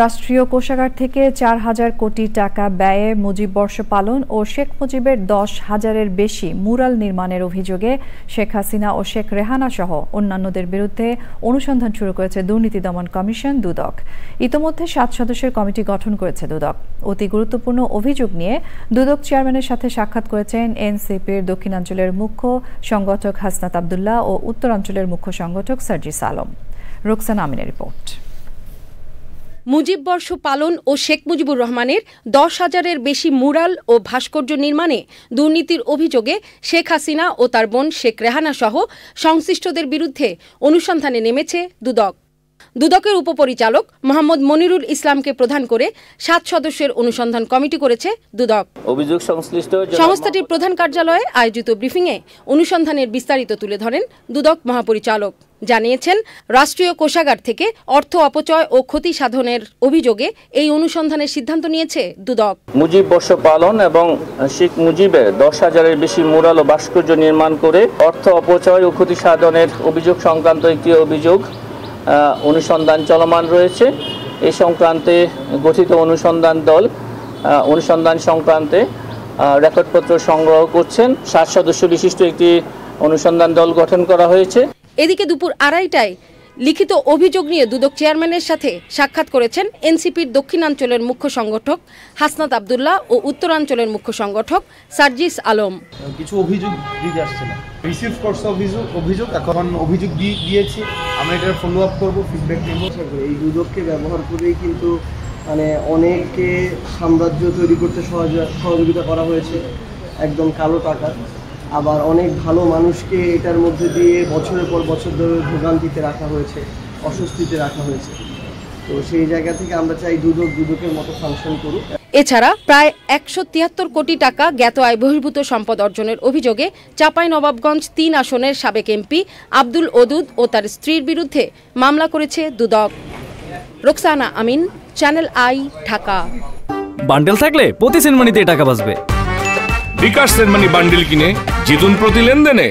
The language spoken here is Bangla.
রাষ্ট্রীয় কোষাগার থেকে ৪,০০০ কোটি টাকা ব্যয়ে মুজিব বর্ষ পালন ও শেখ মুজিবের ১০,০০০-এর বেশি মুরাল নির্মাণের অভিযোগে শেখ হাসিনা ও শেখ রেহানা সহ অন্যান্যদের বিরুদ্ধে অনুসন্ধান শুরু করেছে দুর্নীতি দমন কমিশন দুদক। ইতোমধ্যে ৭ সদস্যের কমিটি গঠন করেছে দুদক। অতি গুরুত্বপূর্ণ অভিযোগ নিয়ে দুদক চেয়ারম্যানের সাথে সাক্ষাৎ করেছেন এনসিপির দক্ষিণাঞ্চলের মুখ্য সংগঠক হাসনাত আবদুল্লাহ ও উত্তরাঞ্চলের মুখ্য সংগঠক সার্জিস আলম। রোকসানা আমিনের রিপোর্ট। মুজিব বর্ষ পালন ও শেখ মুজিবুর রহমানের ১০,০০০-এর বেশি মুরাল ও ভাস্কর্য নির্মাণে দুর্নীতির অভিযোগে শেখ হাসিনা ও তার বোন শেখ রেহানা সহ সংশ্লিষ্টদের বিরুদ্ধে অনুসন্ধানে নেমেছে দুদক। দুদকের উপপরিচালক মোহাম্মদ মনিরুল ইসলামকে প্রধান করে ৭ সদস্যের অনুসন্ধান কমিটি করেছে দুদক। অভিযোগ সংশ্লিষ্ট সংস্থাটির প্রধান কার্যালয়ে আয়োজিত ব্রিফিংয়ে অনুসন্ধানের বিস্তারিত তুলে ধরেন দুদক মহাপরিচালক। জানিয়েছেন, রাষ্ট্রীয় কোষাগার থেকে অর্থ অপচয় ও ক্ষতি সাধনের অভিযোগে এই অনুসন্ধানের সিদ্ধান্ত নিয়েছে দুদক। মুজিব বর্ষ পালন এবং শেখ মুজিবের ১০,০০০-এর বেশি মুরাল ও ভাস্কর্য নির্মাণ করে অর্থ অপচয় ও ক্ষতি সাধনের অভিযোগ সংক্রান্ত একটি অভিযোগ অনুসন্ধান চলমান রয়েছে। এই সংক্রান্তে গঠিত অনুসন্ধান দল অনুসন্ধান সংক্রান্তে রেকর্ডপত্র সংগ্রহ করছেন। ৭ সদস্য বিশিষ্ট একটি অনুসন্ধান দল গঠন করা হয়েছে। এদিকে দুপুর ২:৩০টায় লিখিত অভিযোগ নিয়ে দুদক চেয়ারম্যানের সাথে সাক্ষাৎ করেছেন এনসিপির দক্ষিণাঞ্চলের মুখ্য সংগঠক হাসনাত আবদুল্লাহ ও উত্তরাঞ্চলের মুখ্য সংগঠক সার্জিস আলম। কিছু অভিযোগ দিতে আসছে না, রিসিভ করছে অভিযোগ এখন অভিযোগ দিয়েছি, আমরা এটা ফলো আপ করবো, ফিডব্যাক নেব। এই দুদককে ব্যবহার করেই কিন্তু অনেককে সাম্রাজ্য তৈরি করতে সহযোগিতা করা হয়েছে, একদম কালো টাকা। আবার অনেক ভালো মানুষকে এটার মধ্যে দিয়ে বছরের পর বছর ধরে ভোগান্তিতে রাখা হয়েছে, অস্বস্তিতে রাখা হয়েছে। তো সেই জায়গা থেকে আমরা চাই দুদকের মতো ফাংশন করুক। এছাড়া প্রায় ১৭৩ কোটি টাকা জ্ঞাত আয় বহির্ভূত সম্পদ অর্জনের অভিযোগে চাঁপাইনবাবগঞ্জ ৩ আসনের সাবেক এমপি আব্দুল ওদুদ ও তার স্ত্রীর বিরুদ্ধে মামলা করেছে দুদক। রোকসানা আমিন, চ্যানেল আই, ঢাকা। বান্ডেল থাকলে প্রতি সেনমানিতে টাকা বাঁচবে। বিকাশ সেনমানি বান্ডেল কিনে জিতুন প্রতি লেনদেনে।